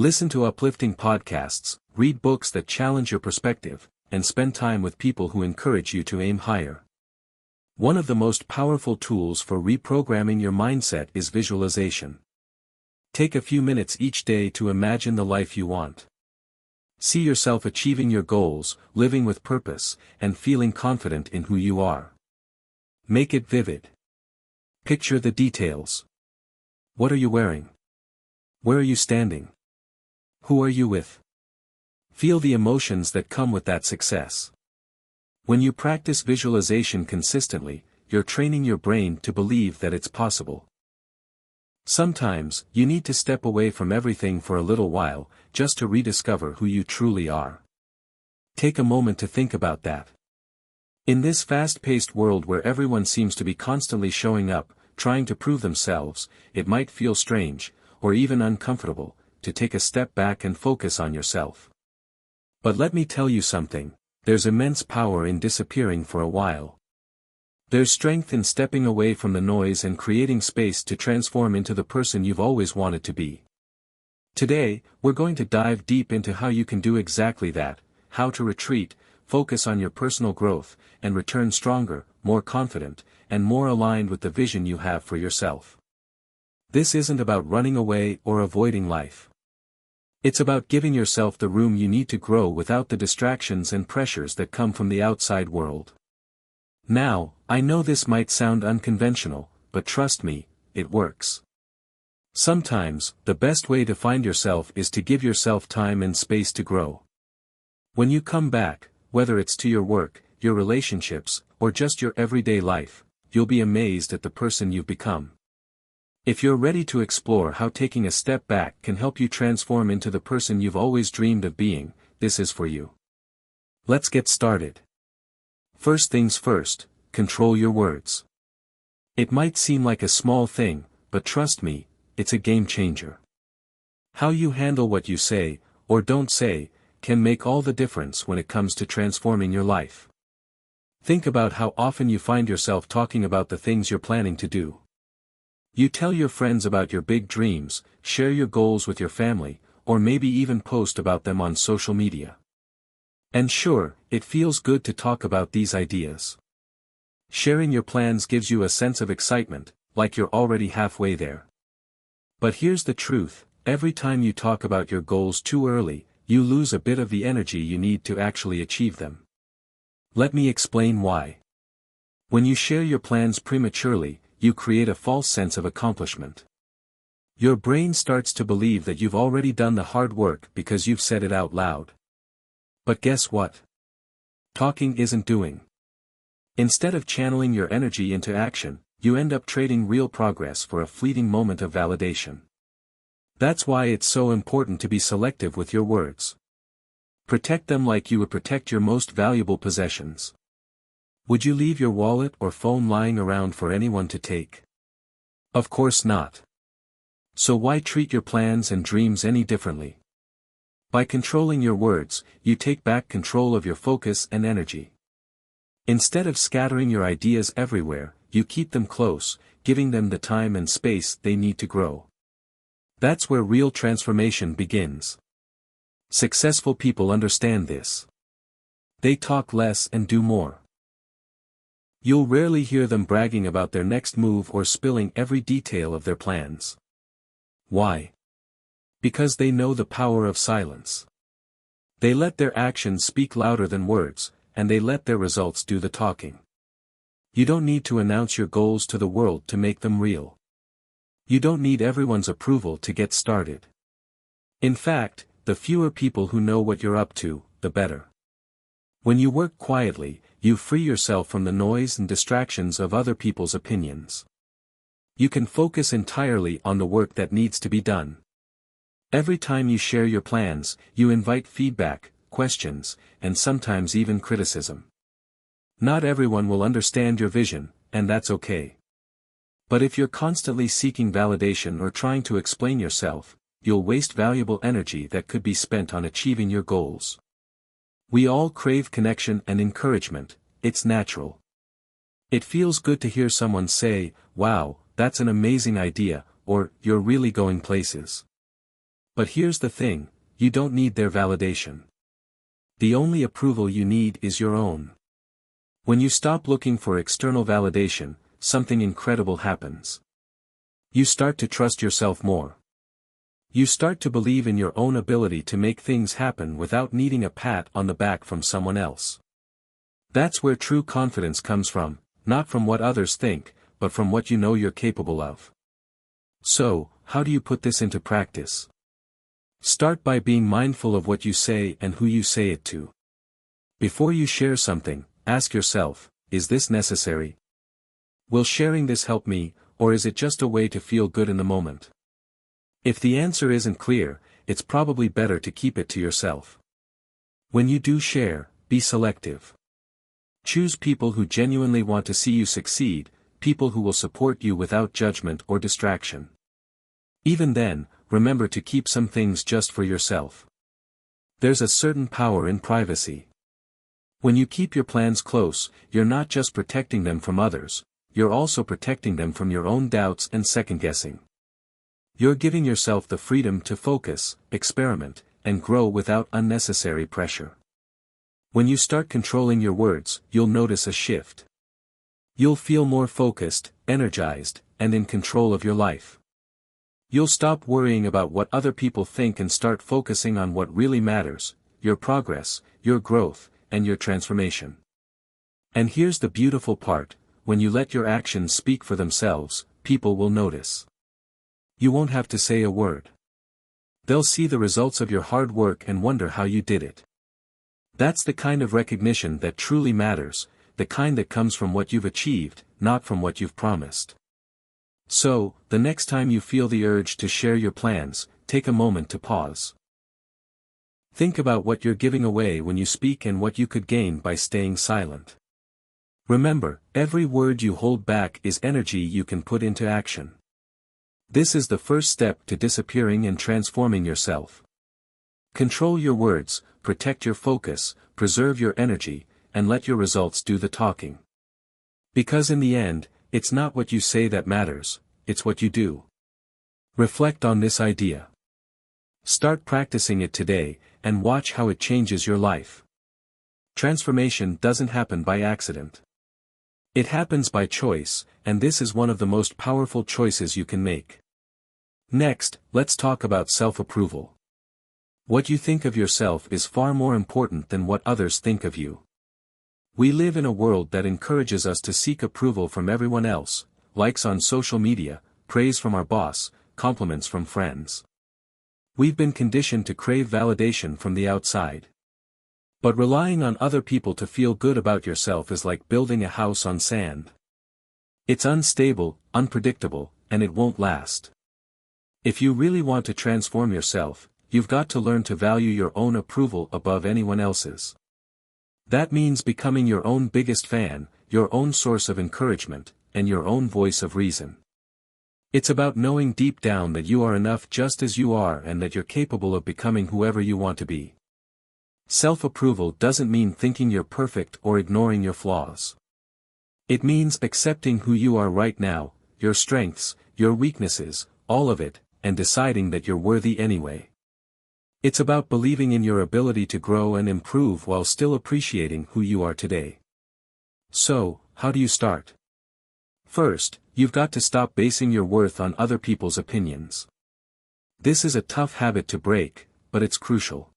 Listen to uplifting podcasts, read books that challenge your perspective, and spend time with people who encourage you to aim higher. One of the most powerful tools for reprogramming your mindset is visualization. Take a few minutes each day to imagine the life you want. See yourself achieving your goals, living with purpose, and feeling confident in who you are. Make it vivid. Picture the details. What are you wearing? Where are you standing? Who are you with? Feel the emotions that come with that success. When you practice visualization consistently, you're training your brain to believe that it's possible. Sometimes, you need to step away from everything for a little while, just to rediscover who you truly are. Take a moment to think about that. In this fast-paced world where everyone seems to be constantly showing up, trying to prove themselves, it might feel strange, or even uncomfortable, to take a step back and focus on yourself. But let me tell you something, there's immense power in disappearing for a while. There's strength in stepping away from the noise and creating space to transform into the person you've always wanted to be. Today, we're going to dive deep into how you can do exactly that, how to retreat, focus on your personal growth, and return stronger, more confident, and more aligned with the vision you have for yourself. This isn't about running away or avoiding life. It's about giving yourself the room you need to grow without the distractions and pressures that come from the outside world. Now, I know this might sound unconventional, but trust me, it works. Sometimes, the best way to find yourself is to give yourself time and space to grow. When you come back, whether it's to your work, your relationships, or just your everyday life, you'll be amazed at the person you've become. If you're ready to explore how taking a step back can help you transform into the person you've always dreamed of being, this is for you. Let's get started. First things first, control your words. It might seem like a small thing, but trust me, it's a game changer. How you handle what you say, or don't say, can make all the difference when it comes to transforming your life. Think about how often you find yourself talking about the things you're planning to do. You tell your friends about your big dreams, share your goals with your family, or maybe even post about them on social media. And sure, it feels good to talk about these ideas. Sharing your plans gives you a sense of excitement, like you're already halfway there. But here's the truth, every time you talk about your goals too early, you lose a bit of the energy you need to actually achieve them. Let me explain why. When you share your plans prematurely, you create a false sense of accomplishment. Your brain starts to believe that you've already done the hard work because you've said it out loud. But guess what? Talking isn't doing. Instead of channeling your energy into action, you end up trading real progress for a fleeting moment of validation. That's why it's so important to be selective with your words. Protect them like you would protect your most valuable possessions. Would you leave your wallet or phone lying around for anyone to take? Of course not. So why treat your plans and dreams any differently? By controlling your words, you take back control of your focus and energy. Instead of scattering your ideas everywhere, you keep them close, giving them the time and space they need to grow. That's where real transformation begins. Successful people understand this. They talk less and do more. You'll rarely hear them bragging about their next move or spilling every detail of their plans. Why? Because they know the power of silence. They let their actions speak louder than words, and they let their results do the talking. You don't need to announce your goals to the world to make them real. You don't need everyone's approval to get started. In fact, the fewer people who know what you're up to, the better. When you work quietly, you free yourself from the noise and distractions of other people's opinions. You can focus entirely on the work that needs to be done. Every time you share your plans, you invite feedback, questions, and sometimes even criticism. Not everyone will understand your vision, and that's okay. But if you're constantly seeking validation or trying to explain yourself, you'll waste valuable energy that could be spent on achieving your goals. We all crave connection and encouragement, it's natural. It feels good to hear someone say, "Wow, that's an amazing idea," or "You're really going places." But here's the thing, you don't need their validation. The only approval you need is your own. When you stop looking for external validation, something incredible happens. You start to trust yourself more. You start to believe in your own ability to make things happen without needing a pat on the back from someone else. That's where true confidence comes from, not from what others think, but from what you know you're capable of. So, how do you put this into practice? Start by being mindful of what you say and who you say it to. Before you share something, ask yourself, is this necessary? Will sharing this help me, or is it just a way to feel good in the moment? If the answer isn't clear, it's probably better to keep it to yourself. When you do share, be selective. Choose people who genuinely want to see you succeed, people who will support you without judgment or distraction. Even then, remember to keep some things just for yourself. There's a certain power in privacy. When you keep your plans close, you're not just protecting them from others, you're also protecting them from your own doubts and second-guessing. You're giving yourself the freedom to focus, experiment, and grow without unnecessary pressure. When you start controlling your words, you'll notice a shift. You'll feel more focused, energized, and in control of your life. You'll stop worrying about what other people think and start focusing on what really matters, your progress, your growth, and your transformation. And here's the beautiful part, when you let your actions speak for themselves, people will notice. You won't have to say a word. They'll see the results of your hard work and wonder how you did it. That's the kind of recognition that truly matters, the kind that comes from what you've achieved, not from what you've promised. So, the next time you feel the urge to share your plans, take a moment to pause. Think about what you're giving away when you speak and what you could gain by staying silent. Remember, every word you hold back is energy you can put into action. This is the first step to disappearing and transforming yourself. Control your words, protect your focus, preserve your energy, and let your results do the talking. Because in the end, it's not what you say that matters, it's what you do. Reflect on this idea. Start practicing it today, and watch how it changes your life. Transformation doesn't happen by accident. It happens by choice, and this is one of the most powerful choices you can make. Next, let's talk about self-approval. What you think of yourself is far more important than what others think of you. We live in a world that encourages us to seek approval from everyone else, likes on social media, praise from our boss, compliments from friends. We've been conditioned to crave validation from the outside. But relying on other people to feel good about yourself is like building a house on sand. It's unstable, unpredictable, and it won't last. If you really want to transform yourself, you've got to learn to value your own approval above anyone else's. That means becoming your own biggest fan, your own source of encouragement, and your own voice of reason. It's about knowing deep down that you are enough just as you are and that you're capable of becoming whoever you want to be. Self-approval doesn't mean thinking you're perfect or ignoring your flaws. It means accepting who you are right now, your strengths, your weaknesses, all of it, and deciding that you're worthy anyway. It's about believing in your ability to grow and improve while still appreciating who you are today. So, how do you start? First, you've got to stop basing your worth on other people's opinions. This is a tough habit to break, but it's crucial.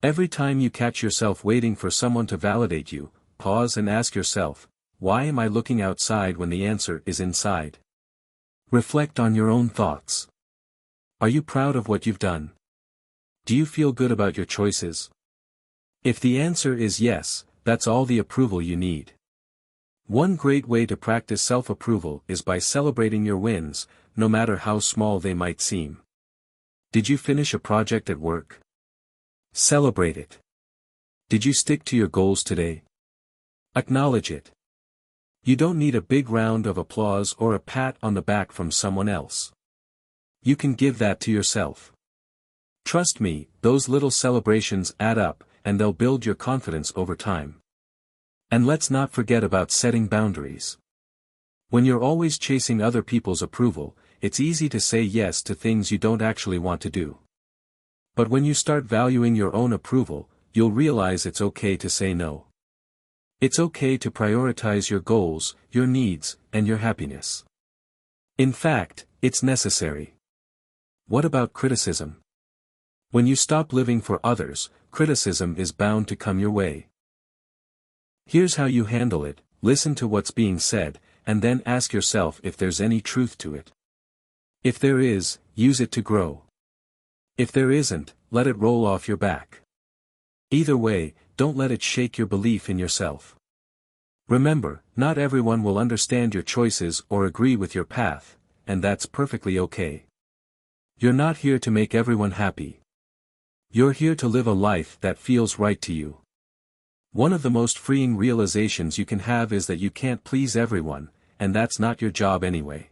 Every time you catch yourself waiting for someone to validate you, pause and ask yourself, why am I looking outside when the answer is inside? Reflect on your own thoughts. Are you proud of what you've done? Do you feel good about your choices? If the answer is yes, that's all the approval you need. One great way to practice self-approval is by celebrating your wins, no matter how small they might seem. Did you finish a project at work? Celebrate it. Did you stick to your goals today? Acknowledge it. You don't need a big round of applause or a pat on the back from someone else. You can give that to yourself. Trust me, those little celebrations add up, and they'll build your confidence over time. And let's not forget about setting boundaries. When you're always chasing other people's approval, it's easy to say yes to things you don't actually want to do. But when you start valuing your own approval, you'll realize it's okay to say no. It's okay to prioritize your goals, your needs, and your happiness. In fact, it's necessary. What about criticism? When you stop living for others, criticism is bound to come your way. Here's how you handle it: listen to what's being said, and then ask yourself if there's any truth to it. If there is, use it to grow. If there isn't, let it roll off your back. Either way, don't let it shake your belief in yourself. Remember, not everyone will understand your choices or agree with your path, and that's perfectly okay. You're not here to make everyone happy. You're here to live a life that feels right to you. One of the most freeing realizations you can have is that you can't please everyone, and that's not your job anyway.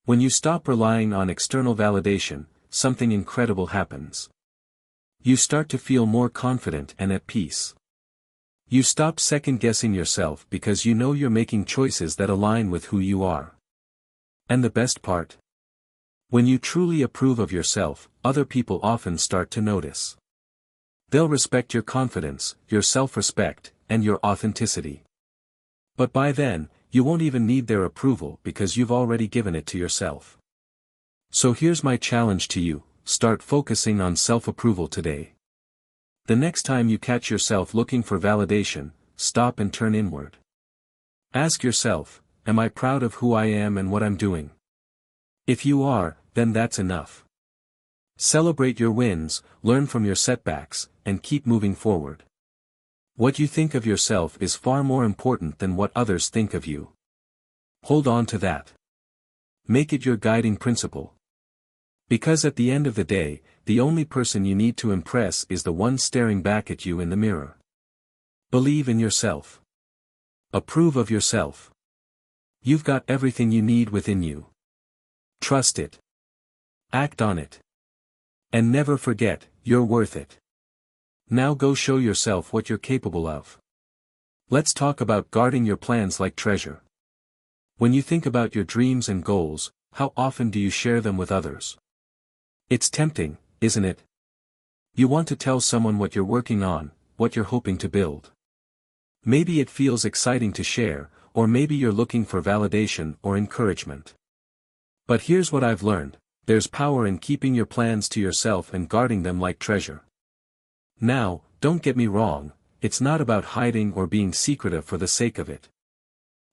When you stop relying on external validation, something incredible happens. You start to feel more confident and at peace. You stop second-guessing yourself because you know you're making choices that align with who you are. And the best part? When you truly approve of yourself, other people often start to notice. They'll respect your confidence, your self-respect, and your authenticity. But by then, you won't even need their approval because you've already given it to yourself. So here's my challenge to you: start focusing on self-approval today. The next time you catch yourself looking for validation, stop and turn inward. Ask yourself, am I proud of who I am and what I'm doing? If you are, then that's enough. Celebrate your wins, learn from your setbacks, and keep moving forward. What you think of yourself is far more important than what others think of you. Hold on to that. Make it your guiding principle. Because at the end of the day, the only person you need to impress is the one staring back at you in the mirror. Believe in yourself. Approve of yourself. You've got everything you need within you. Trust it. Act on it. And never forget, you're worth it. Now go show yourself what you're capable of. Let's talk about guarding your plans like treasure. When you think about your dreams and goals, how often do you share them with others? It's tempting, isn't it? You want to tell someone what you're working on, what you're hoping to build. Maybe it feels exciting to share, or maybe you're looking for validation or encouragement. But here's what I've learned: there's power in keeping your plans to yourself and guarding them like treasure. Now, don't get me wrong, it's not about hiding or being secretive for the sake of it.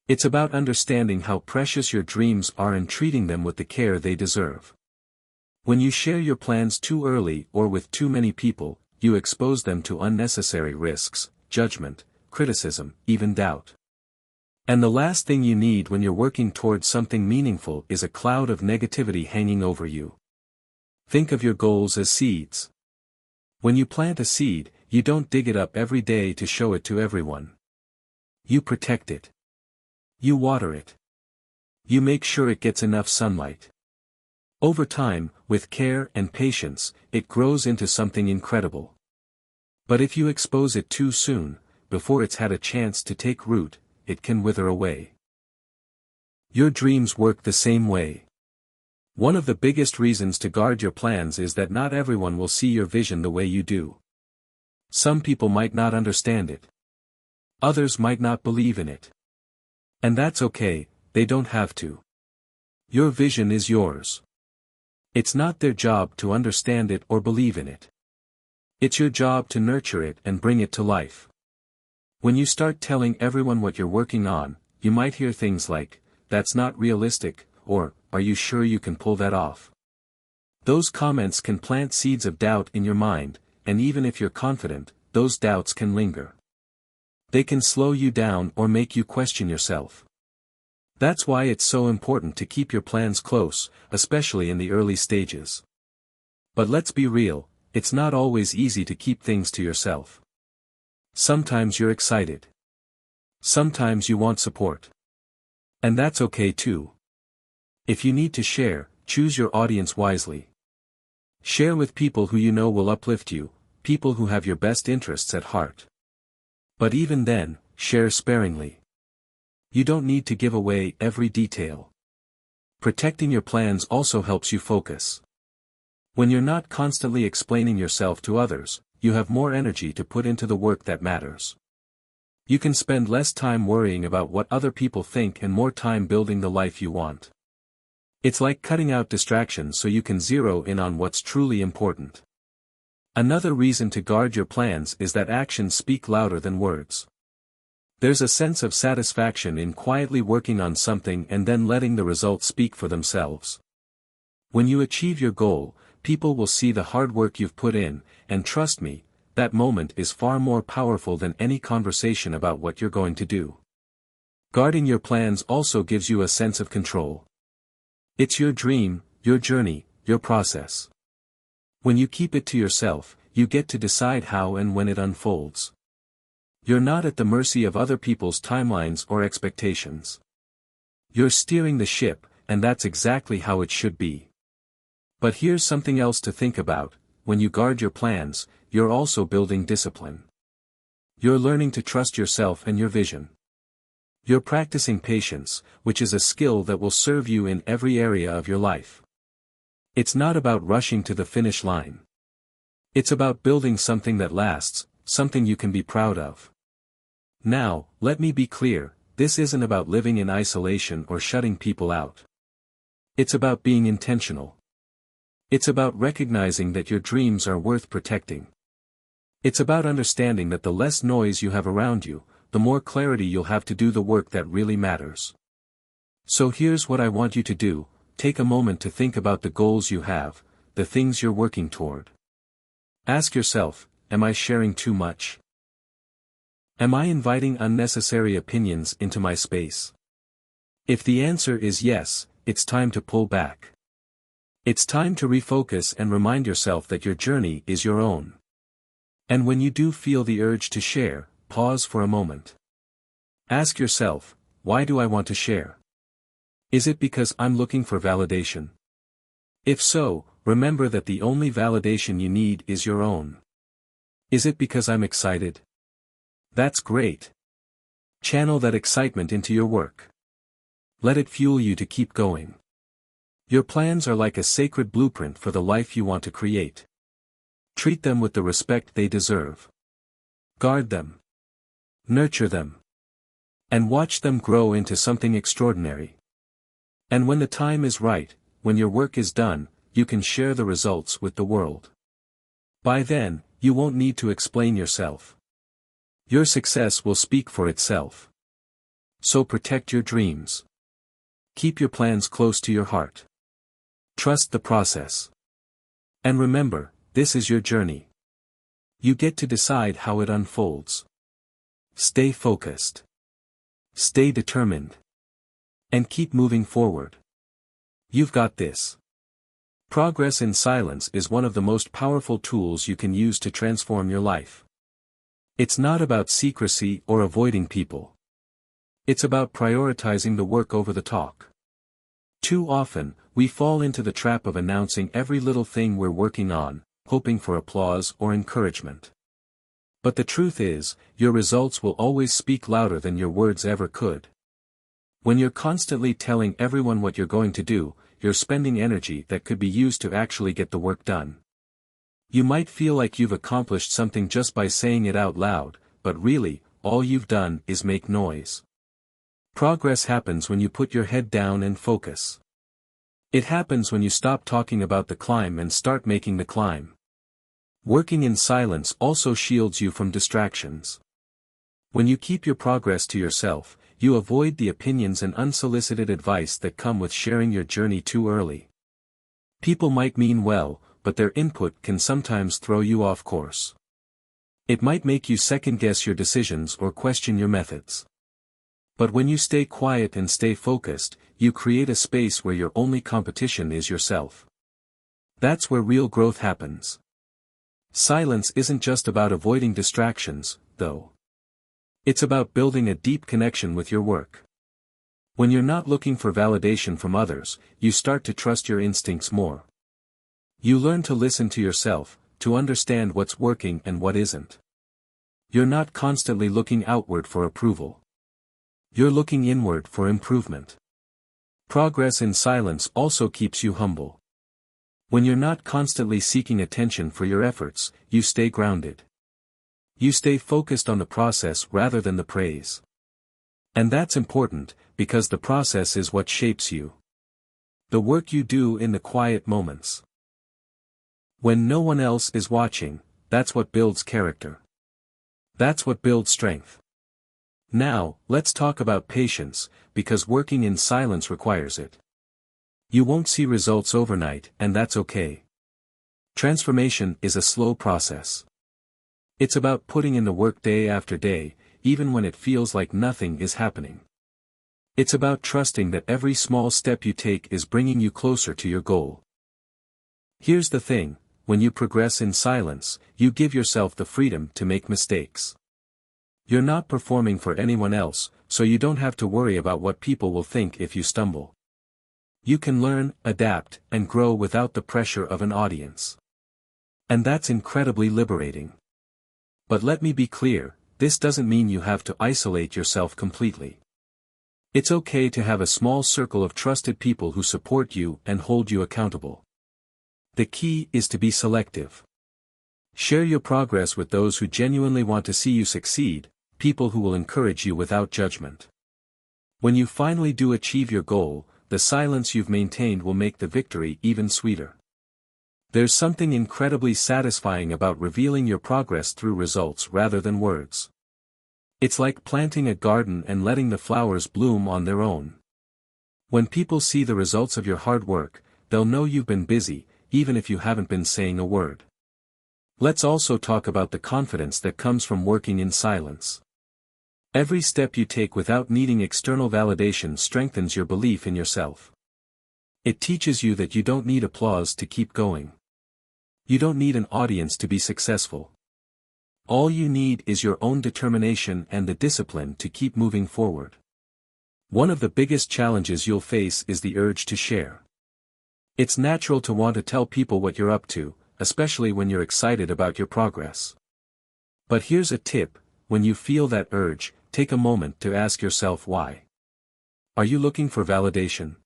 It's about understanding how precious your dreams are and treating them with the care they deserve. When you share your plans too early or with too many people, you expose them to unnecessary risks, judgment, criticism, even doubt. And the last thing you need when you're working towards something meaningful is a cloud of negativity hanging over you. Think of your goals as seeds. When you plant a seed, you don't dig it up every day to show it to everyone. You protect it. You water it. You make sure it gets enough sunlight. Over time, with care and patience, it grows into something incredible. But if you expose it too soon, before it's had a chance to take root, it can wither away. Your dreams work the same way. One of the biggest reasons to guard your plans is that not everyone will see your vision the way you do. Some people might not understand it. Others might not believe in it. And that's okay, they don't have to. Your vision is yours. It's not their job to understand it or believe in it. It's your job to nurture it and bring it to life. When you start telling everyone what you're working on, you might hear things like, "That's not realistic," or, "Are you sure you can pull that off?" Those comments can plant seeds of doubt in your mind, and even if you're confident, those doubts can linger. They can slow you down or make you question yourself. That's why it's so important to keep your plans close, especially in the early stages. But let's be real, it's not always easy to keep things to yourself. Sometimes you're excited. Sometimes you want support. And that's okay too. If you need to share, choose your audience wisely. Share with people who you know will uplift you, people who have your best interests at heart. But even then, share sparingly. You don't need to give away every detail. Protecting your plans also helps you focus. When you're not constantly explaining yourself to others, you have more energy to put into the work that matters. You can spend less time worrying about what other people think and more time building the life you want. It's like cutting out distractions so you can zero in on what's truly important. Another reason to guard your plans is that actions speak louder than words. There's a sense of satisfaction in quietly working on something and then letting the results speak for themselves. When you achieve your goal, people will see the hard work you've put in, and trust me, that moment is far more powerful than any conversation about what you're going to do. Guarding your plans also gives you a sense of control. It's your dream, your journey, your process. When you keep it to yourself, you get to decide how and when it unfolds. You're not at the mercy of other people's timelines or expectations. You're steering the ship, and that's exactly how it should be. But here's something else to think about: when you guard your plans, you're also building discipline. You're learning to trust yourself and your vision. You're practicing patience, which is a skill that will serve you in every area of your life. It's not about rushing to the finish line. It's about building something that lasts, something you can be proud of. Now, let me be clear, this isn't about living in isolation or shutting people out. It's about being intentional. It's about recognizing that your dreams are worth protecting. It's about understanding that the less noise you have around you, the more clarity you'll have to do the work that really matters. So here's what I want you to do: take a moment to think about the goals you have, the things you're working toward. Ask yourself, am I sharing too much? Am I inviting unnecessary opinions into my space? If the answer is yes, it's time to pull back. It's time to refocus and remind yourself that your journey is your own. And when you do feel the urge to share, pause for a moment. Ask yourself, why do I want to share? Is it because I'm looking for validation? If so, remember that the only validation you need is your own. Is it because I'm excited? That's great. Channel that excitement into your work. Let it fuel you to keep going. Your plans are like a sacred blueprint for the life you want to create. Treat them with the respect they deserve. Guard them. Nurture them. And watch them grow into something extraordinary. And when the time is right, when your work is done, you can share the results with the world. By then, you won't need to explain yourself. Your success will speak for itself. So protect your dreams. Keep your plans close to your heart. Trust the process. And remember, this is your journey. You get to decide how it unfolds. Stay focused. Stay determined. And keep moving forward. You've got this. Progress in silence is one of the most powerful tools you can use to transform your life. It's not about secrecy or avoiding people. It's about prioritizing the work over the talk. Too often, we fall into the trap of announcing every little thing we're working on, hoping for applause or encouragement. But the truth is, your results will always speak louder than your words ever could. When you're constantly telling everyone what you're going to do, you're spending energy that could be used to actually get the work done. You might feel like you've accomplished something just by saying it out loud, but really, all you've done is make noise. Progress happens when you put your head down and focus. It happens when you stop talking about the climb and start making the climb. Working in silence also shields you from distractions. When you keep your progress to yourself, you avoid the opinions and unsolicited advice that come with sharing your journey too early. People might mean well, but their input can sometimes throw you off course. It might make you second-guess your decisions or question your methods. But when you stay quiet and stay focused, you create a space where your only competition is yourself. That's where real growth happens. Silence isn't just about avoiding distractions, though. It's about building a deep connection with your work. When you're not looking for validation from others, you start to trust your instincts more. You learn to listen to yourself, to understand what's working and what isn't. You're not constantly looking outward for approval. You're looking inward for improvement. Progress in silence also keeps you humble. When you're not constantly seeking attention for your efforts, you stay grounded. You stay focused on the process rather than the praise. And that's important, because the process is what shapes you. The work you do in the quiet moments. When no one else is watching, that's what builds character. That's what builds strength. Now, let's talk about patience, because working in silence requires it. You won't see results overnight, and that's okay. Transformation is a slow process. It's about putting in the work day after day, even when it feels like nothing is happening. It's about trusting that every small step you take is bringing you closer to your goal. Here's the thing, when you progress in silence, you give yourself the freedom to make mistakes. You're not performing for anyone else, so you don't have to worry about what people will think if you stumble. You can learn, adapt, and grow without the pressure of an audience. And that's incredibly liberating. But let me be clear, this doesn't mean you have to isolate yourself completely. It's okay to have a small circle of trusted people who support you and hold you accountable. The key is to be selective. Share your progress with those who genuinely want to see you succeed, people who will encourage you without judgment. When you finally do achieve your goal, the silence you've maintained will make the victory even sweeter. There's something incredibly satisfying about revealing your progress through results rather than words. It's like planting a garden and letting the flowers bloom on their own. When people see the results of your hard work, they'll know you've been busy, even if you haven't been saying a word. Let's also talk about the confidence that comes from working in silence. Every step you take without needing external validation strengthens your belief in yourself. It teaches you that you don't need applause to keep going. You don't need an audience to be successful. All you need is your own determination and the discipline to keep moving forward. One of the biggest challenges you'll face is the urge to share. It's natural to want to tell people what you're up to, especially when you're excited about your progress. But here's a tip, when you feel that urge, take a moment to ask yourself why. Are you looking for validation?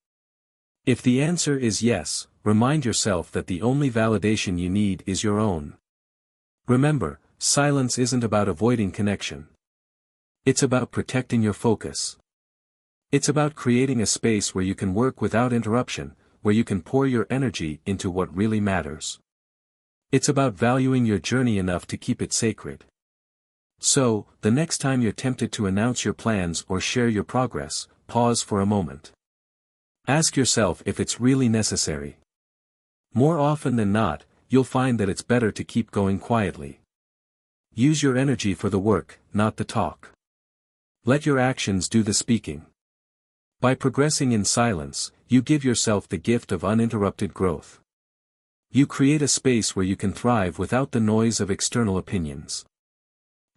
If the answer is yes, remind yourself that the only validation you need is your own. Remember, silence isn't about avoiding connection. It's about protecting your focus. It's about creating a space where you can work without interruption, where you can pour your energy into what really matters. It's about valuing your journey enough to keep it sacred. So, the next time you're tempted to announce your plans or share your progress, pause for a moment. Ask yourself if it's really necessary. More often than not, you'll find that it's better to keep going quietly. Use your energy for the work, not the talk. Let your actions do the speaking. By progressing in silence, you give yourself the gift of uninterrupted growth. You create a space where you can thrive without the noise of external opinions.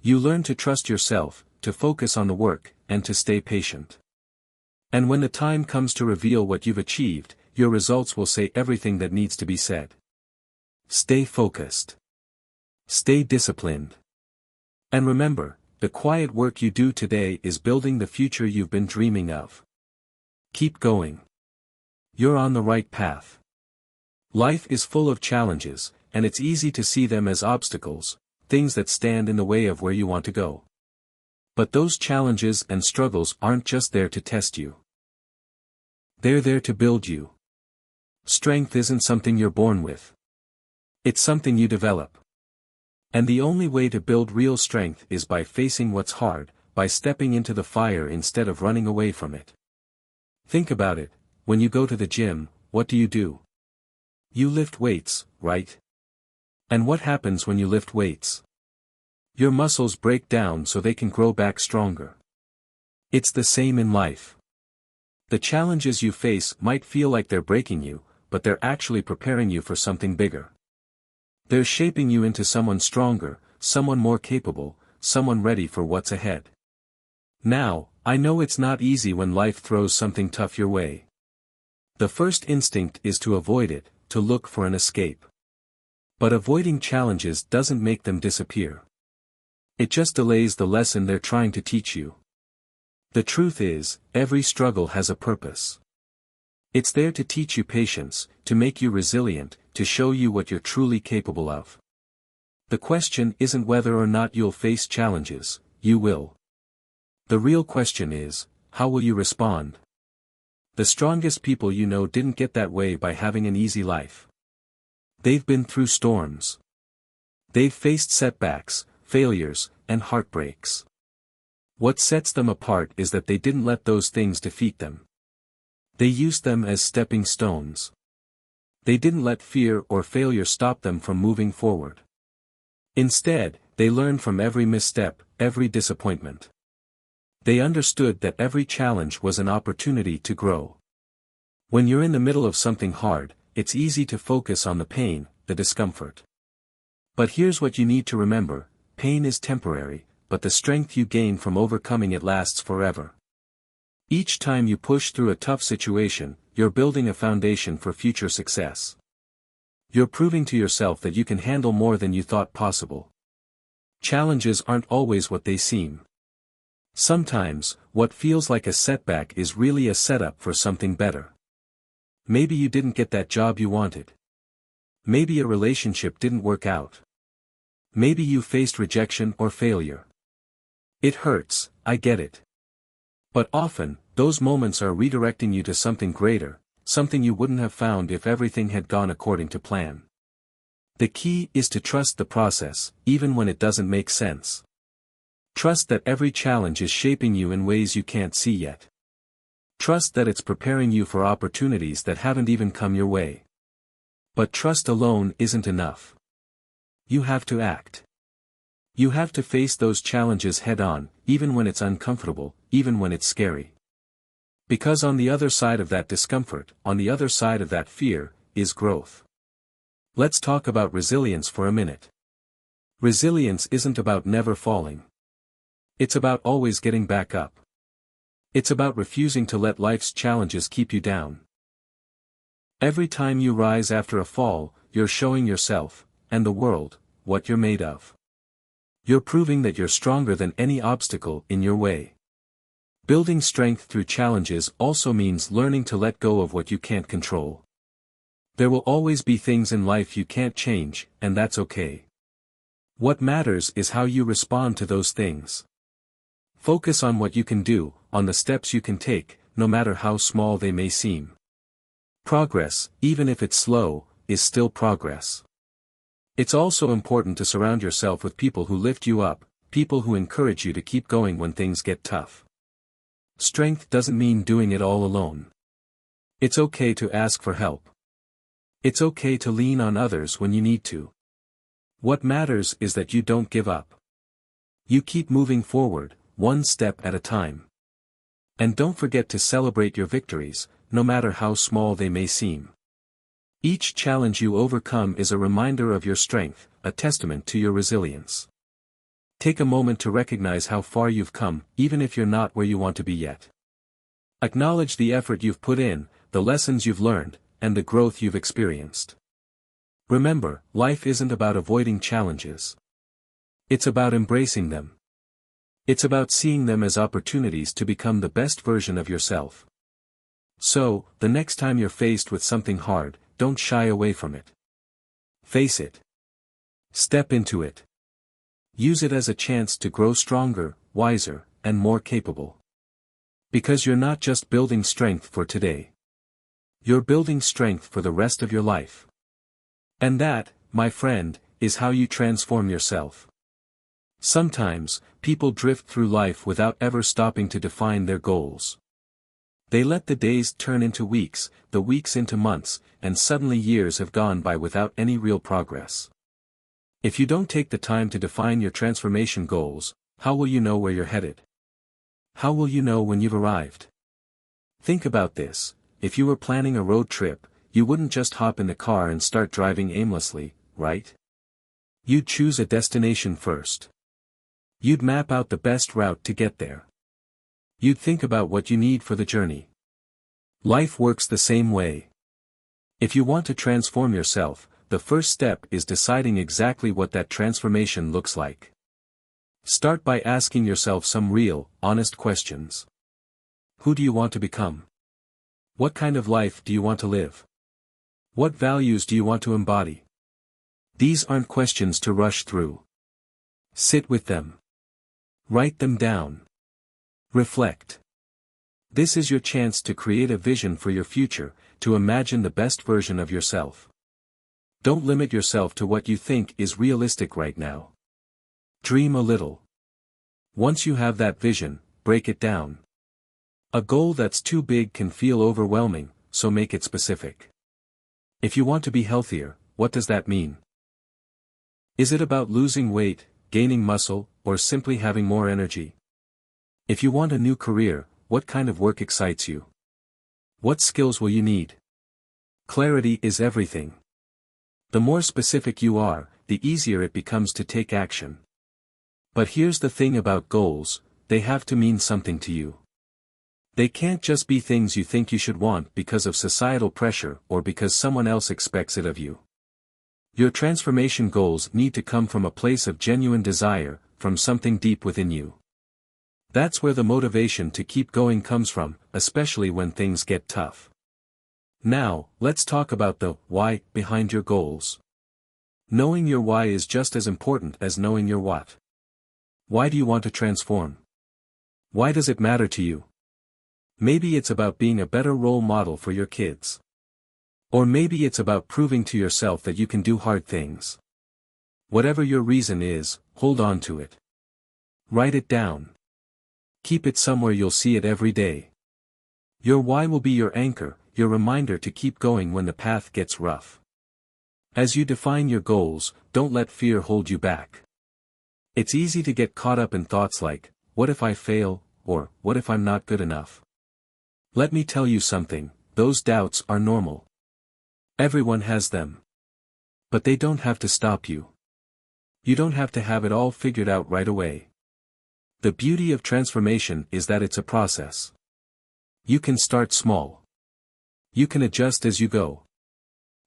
You learn to trust yourself, to focus on the work, and to stay patient. And when the time comes to reveal what you've achieved, your results will say everything that needs to be said. Stay focused. Stay disciplined. And remember, the quiet work you do today is building the future you've been dreaming of. Keep going. You're on the right path. Life is full of challenges, and it's easy to see them as obstacles, things that stand in the way of where you want to go. But those challenges and struggles aren't just there to test you. They're there to build you. Strength isn't something you're born with. It's something you develop. And the only way to build real strength is by facing what's hard, by stepping into the fire instead of running away from it. Think about it, when you go to the gym, what do? You lift weights, right? And what happens when you lift weights? Your muscles break down so they can grow back stronger. It's the same in life. The challenges you face might feel like they're breaking you, but they're actually preparing you for something bigger. They're shaping you into someone stronger, someone more capable, someone ready for what's ahead. Now, I know it's not easy when life throws something tough your way. The first instinct is to avoid it, to look for an escape. But avoiding challenges doesn't make them disappear. It just delays the lesson they're trying to teach you. The truth is, every struggle has a purpose. It's there to teach you patience, to make you resilient, to show you what you're truly capable of. The question isn't whether or not you'll face challenges, you will. The real question is, how will you respond? The strongest people you know didn't get that way by having an easy life. They've been through storms. They've faced setbacks, failures, and heartbreaks. What sets them apart is that they didn't let those things defeat them. They used them as stepping stones. They didn't let fear or failure stop them from moving forward. Instead, they learned from every misstep, every disappointment. They understood that every challenge was an opportunity to grow. When you're in the middle of something hard, it's easy to focus on the pain, the discomfort. But here's what you need to remember: pain is temporary, but the strength you gain from overcoming it lasts forever. Each time you push through a tough situation, you're building a foundation for future success. You're proving to yourself that you can handle more than you thought possible. Challenges aren't always what they seem. Sometimes, what feels like a setback is really a setup for something better. Maybe you didn't get that job you wanted. Maybe a relationship didn't work out. Maybe you faced rejection or failure. It hurts, I get it. But often, those moments are redirecting you to something greater, something you wouldn't have found if everything had gone according to plan. The key is to trust the process, even when it doesn't make sense. Trust that every challenge is shaping you in ways you can't see yet. Trust that it's preparing you for opportunities that haven't even come your way. But trust alone isn't enough. You have to act. You have to face those challenges head-on, even when it's uncomfortable, even when it's scary. Because on the other side of that discomfort, on the other side of that fear, is growth. Let's talk about resilience for a minute. Resilience isn't about never falling. It's about always getting back up. It's about refusing to let life's challenges keep you down. Every time you rise after a fall, you're showing yourself, and the world, what you're made of. You're proving that you're stronger than any obstacle in your way. Building strength through challenges also means learning to let go of what you can't control. There will always be things in life you can't change, and that's okay. What matters is how you respond to those things. Focus on what you can do, on the steps you can take, no matter how small they may seem. Progress, even if it's slow, is still progress. It's also important to surround yourself with people who lift you up, people who encourage you to keep going when things get tough. Strength doesn't mean doing it all alone. It's okay to ask for help. It's okay to lean on others when you need to. What matters is that you don't give up. You keep moving forward, one step at a time. And don't forget to celebrate your victories, no matter how small they may seem. Each challenge you overcome is a reminder of your strength, a testament to your resilience. Take a moment to recognize how far you've come, even if you're not where you want to be yet. Acknowledge the effort you've put in, the lessons you've learned, and the growth you've experienced. Remember, life isn't about avoiding challenges. It's about embracing them. It's about seeing them as opportunities to become the best version of yourself. So, the next time you're faced with something hard, don't shy away from it. Face it. Step into it. Use it as a chance to grow stronger, wiser, and more capable. Because you're not just building strength for today. You're building strength for the rest of your life. And that, my friend, is how you transform yourself. Sometimes, people drift through life without ever stopping to define their goals. They let the days turn into weeks, the weeks into months, and suddenly years have gone by without any real progress. If you don't take the time to define your transformation goals, how will you know where you're headed? How will you know when you've arrived? Think about this: if you were planning a road trip, you wouldn't just hop in the car and start driving aimlessly, right? You'd choose a destination first. You'd map out the best route to get there. You'd think about what you need for the journey. Life works the same way. If you want to transform yourself, the first step is deciding exactly what that transformation looks like. Start by asking yourself some real, honest questions. Who do you want to become? What kind of life do you want to live? What values do you want to embody? These aren't questions to rush through. Sit with them. Write them down. Reflect. This is your chance to create a vision for your future, to imagine the best version of yourself. Don't limit yourself to what you think is realistic right now. Dream a little. Once you have that vision, break it down. A goal that's too big can feel overwhelming, so make it specific. If you want to be healthier, what does that mean? Is it about losing weight, gaining muscle, or simply having more energy? If you want a new career, what kind of work excites you? What skills will you need? Clarity is everything. The more specific you are, the easier it becomes to take action. But here's the thing about goals, they have to mean something to you. They can't just be things you think you should want because of societal pressure or because someone else expects it of you. Your transformation goals need to come from a place of genuine desire, from something deep within you. That's where the motivation to keep going comes from, especially when things get tough. Now, let's talk about the why behind your goals. Knowing your why is just as important as knowing your what. Why do you want to transform? Why does it matter to you? Maybe it's about being a better role model for your kids. Or maybe it's about proving to yourself that you can do hard things. Whatever your reason is, hold on to it. Write it down. Keep it somewhere you'll see it every day. Your why will be your anchor, your reminder to keep going when the path gets rough. As you define your goals, don't let fear hold you back. It's easy to get caught up in thoughts like, what if I fail, or what if I'm not good enough? Let me tell you something, those doubts are normal. Everyone has them. But they don't have to stop you. You don't have to have it all figured out right away. The beauty of transformation is that it's a process. You can start small. You can adjust as you go.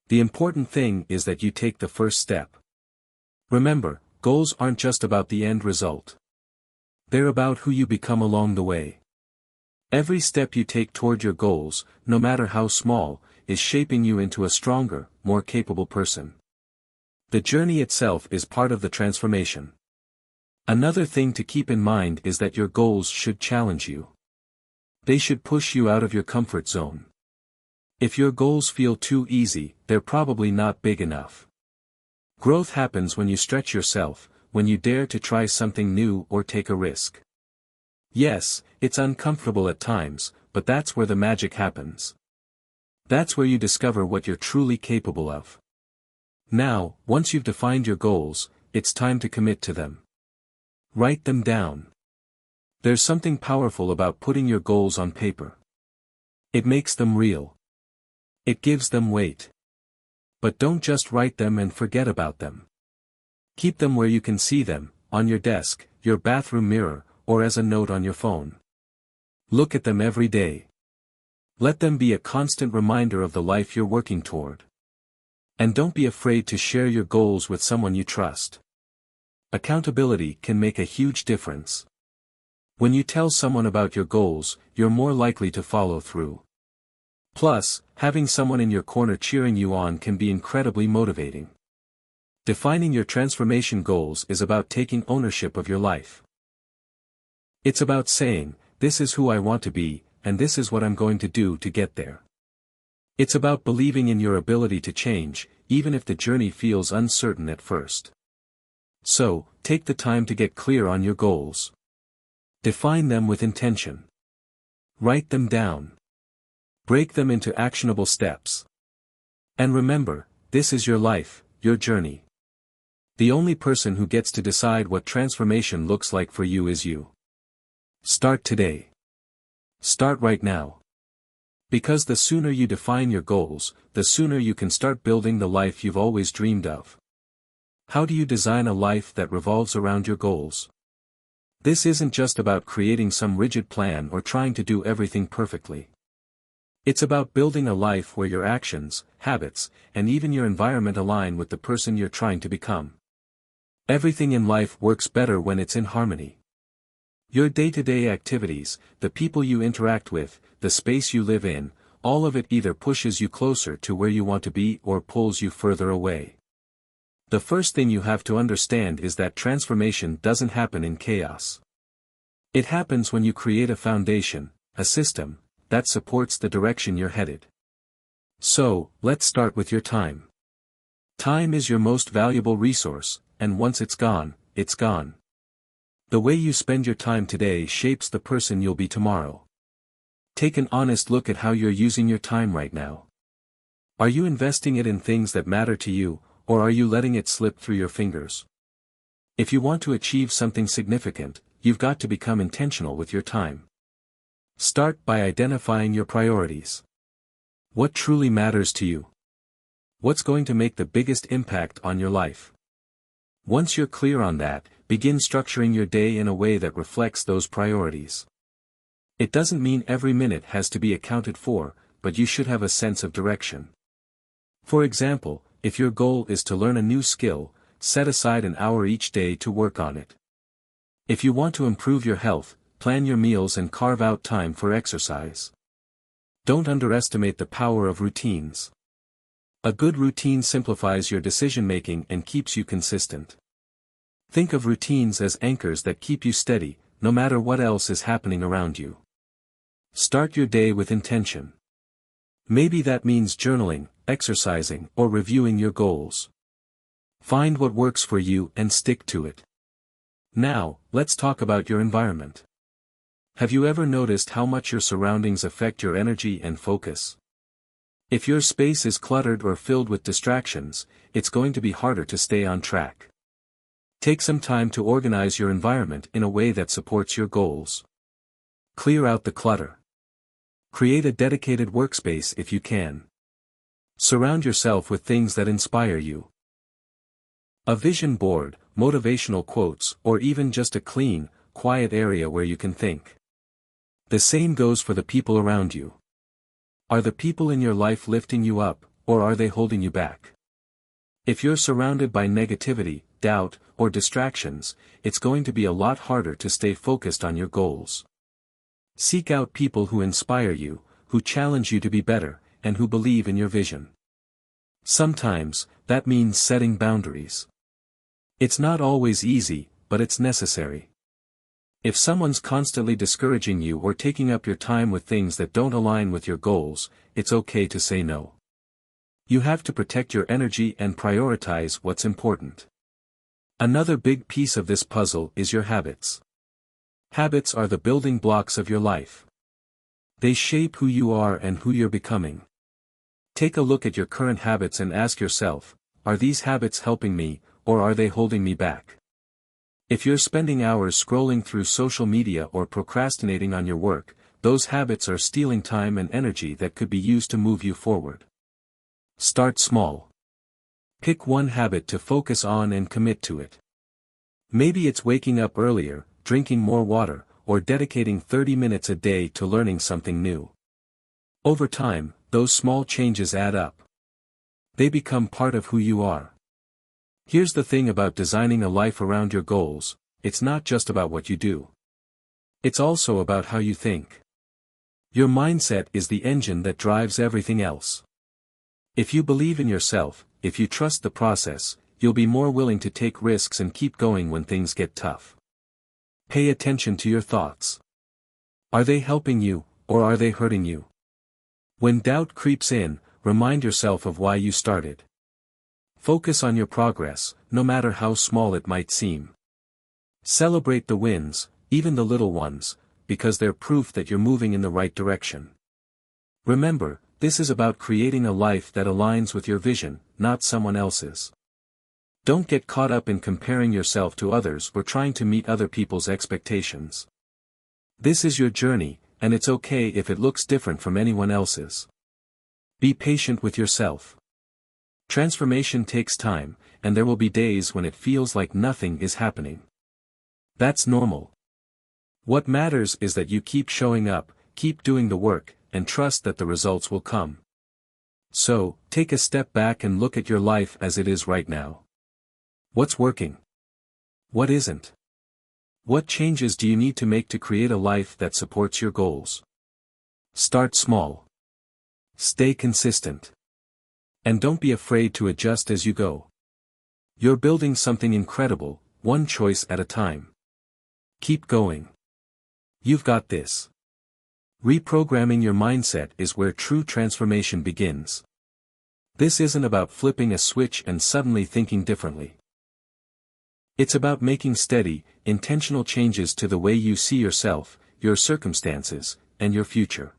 The important thing is that you take the first step. Remember, goals aren't just about the end result. They're about who you become along the way. Every step you take toward your goals, no matter how small, is shaping you into a stronger, more capable person. The journey itself is part of the transformation. Another thing to keep in mind is that your goals should challenge you. They should push you out of your comfort zone. If your goals feel too easy, they're probably not big enough. Growth happens when you stretch yourself, when you dare to try something new or take a risk. Yes, it's uncomfortable at times, but that's where the magic happens. That's where you discover what you're truly capable of. Now, once you've defined your goals, it's time to commit to them. Write them down. There's something powerful about putting your goals on paper. It makes them real. It gives them weight. But don't just write them and forget about them. Keep them where you can see them, on your desk, your bathroom mirror, or as a note on your phone. Look at them every day. Let them be a constant reminder of the life you're working toward. And don't be afraid to share your goals with someone you trust. Accountability can make a huge difference. When you tell someone about your goals, you're more likely to follow through. Plus, having someone in your corner cheering you on can be incredibly motivating. Defining your transformation goals is about taking ownership of your life. It's about saying, this is who I want to be, and this is what I'm going to do to get there. It's about believing in your ability to change, even if the journey feels uncertain at first. So, take the time to get clear on your goals. Define them with intention. Write them down. Break them into actionable steps. And remember, this is your life, your journey. The only person who gets to decide what transformation looks like for you is you. Start today. Start right now. Because the sooner you define your goals, the sooner you can start building the life you've always dreamed of. How do you design a life that revolves around your goals? This isn't just about creating some rigid plan or trying to do everything perfectly. It's about building a life where your actions, habits, and even your environment align with the person you're trying to become. Everything in life works better when it's in harmony. Your day-to-day activities, the people you interact with, the space you live in, all of it either pushes you closer to where you want to be or pulls you further away. The first thing you have to understand is that transformation doesn't happen in chaos. It happens when you create a foundation, a system, that supports the direction you're headed. So, let's start with your time. Time is your most valuable resource, and once it's gone, it's gone. The way you spend your time today shapes the person you'll be tomorrow. Take an honest look at how you're using your time right now. Are you investing it in things that matter to you, or are you letting it slip through your fingers? If you want to achieve something significant, you've got to become intentional with your time. Start by identifying your priorities. What truly matters to you? What's going to make the biggest impact on your life? Once you're clear on that, begin structuring your day in a way that reflects those priorities. It doesn't mean every minute has to be accounted for, but you should have a sense of direction. For example, if your goal is to learn a new skill, set aside an hour each day to work on it. If you want to improve your health, plan your meals and carve out time for exercise. Don't underestimate the power of routines. A good routine simplifies your decision-making and keeps you consistent. Think of routines as anchors that keep you steady, no matter what else is happening around you. Start your day with intention. Maybe that means journaling, exercising, or reviewing your goals. Find what works for you and stick to it. Now, let's talk about your environment. Have you ever noticed how much your surroundings affect your energy and focus? If your space is cluttered or filled with distractions, it's going to be harder to stay on track. Take some time to organize your environment in a way that supports your goals. Clear out the clutter. Create a dedicated workspace if you can. Surround yourself with things that inspire you. A vision board, motivational quotes, or even just a clean, quiet area where you can think. The same goes for the people around you. Are the people in your life lifting you up, or are they holding you back? If you're surrounded by negativity, doubt, or distractions, it's going to be a lot harder to stay focused on your goals. Seek out people who inspire you, who challenge you to be better, and who believe in your vision. Sometimes, that means setting boundaries. It's not always easy, but it's necessary. If someone's constantly discouraging you or taking up your time with things that don't align with your goals, it's okay to say no. You have to protect your energy and prioritize what's important. Another big piece of this puzzle is your habits. Habits are the building blocks of your life. They shape who you are and who you're becoming. Take a look at your current habits and ask yourself, are these habits helping me, or are they holding me back? If you're spending hours scrolling through social media or procrastinating on your work, those habits are stealing time and energy that could be used to move you forward. Start small. Pick one habit to focus on and commit to it. Maybe it's waking up earlier, drinking more water, or dedicating 30 minutes a day to learning something new. Over time, those small changes add up. They become part of who you are. Here's the thing about designing a life around your goals, it's not just about what you do. It's also about how you think. Your mindset is the engine that drives everything else. If you believe in yourself, if you trust the process, you'll be more willing to take risks and keep going when things get tough. Pay attention to your thoughts. Are they helping you, or are they hurting you? When doubt creeps in, remind yourself of why you started. Focus on your progress, no matter how small it might seem. Celebrate the wins, even the little ones, because they're proof that you're moving in the right direction. Remember, this is about creating a life that aligns with your vision, not someone else's. Don't get caught up in comparing yourself to others or trying to meet other people's expectations. This is your journey, and it's okay if it looks different from anyone else's. Be patient with yourself. Transformation takes time, and there will be days when it feels like nothing is happening. That's normal. What matters is that you keep showing up, keep doing the work, and trust that the results will come. So, take a step back and look at your life as it is right now. What's working? What isn't? What changes do you need to make to create a life that supports your goals? Start small. Stay consistent. And don't be afraid to adjust as you go. You're building something incredible, one choice at a time. Keep going. You've got this. Reprogramming your mindset is where true transformation begins. This isn't about flipping a switch and suddenly thinking differently. It's about making steady, intentional changes to the way you see yourself, your circumstances, and your future.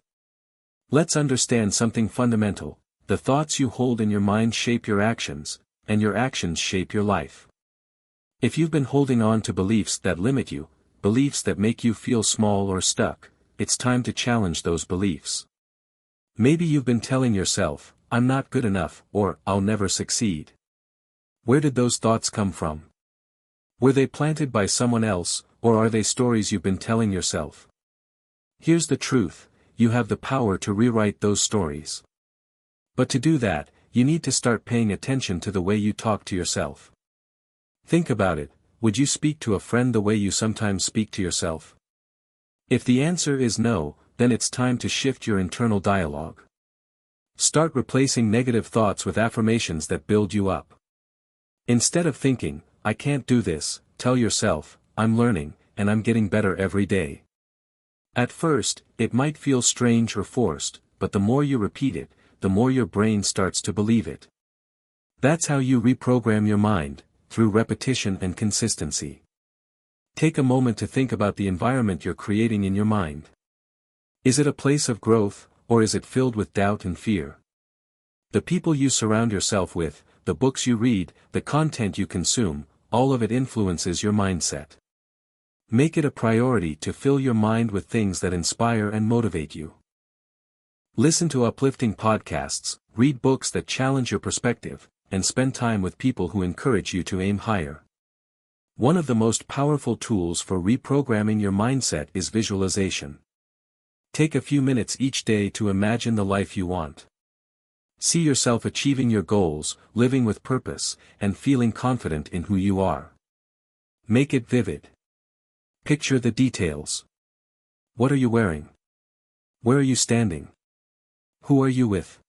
Let's understand something fundamental. The thoughts you hold in your mind shape your actions, and your actions shape your life. If you've been holding on to beliefs that limit you, beliefs that make you feel small or stuck, it's time to challenge those beliefs. Maybe you've been telling yourself, "I'm not good enough," or "I'll never succeed." Where did those thoughts come from? Were they planted by someone else, or are they stories you've been telling yourself? Here's the truth, you have the power to rewrite those stories. But to do that, you need to start paying attention to the way you talk to yourself. Think about it, would you speak to a friend the way you sometimes speak to yourself? If the answer is no, then it's time to shift your internal dialogue. Start replacing negative thoughts with affirmations that build you up. Instead of thinking, "I can't do this," tell yourself, "I'm learning, and I'm getting better every day." At first, it might feel strange or forced, but the more you repeat it, the more your brain starts to believe it. That's how you reprogram your mind, through repetition and consistency. Take a moment to think about the environment you're creating in your mind. Is it a place of growth, or is it filled with doubt and fear? The people you surround yourself with, the books you read, the content you consume, all of it influences your mindset. Make it a priority to fill your mind with things that inspire and motivate you. Listen to uplifting podcasts, read books that challenge your perspective, and spend time with people who encourage you to aim higher. One of the most powerful tools for reprogramming your mindset is visualization. Take a few minutes each day to imagine the life you want. See yourself achieving your goals, living with purpose, and feeling confident in who you are. Make it vivid. Picture the details. What are you wearing? Where are you standing? Who are you with?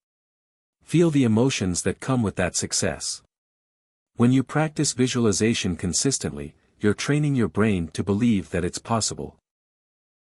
Feel the emotions that come with that success. When you practice visualization consistently, you're training your brain to believe that it's possible.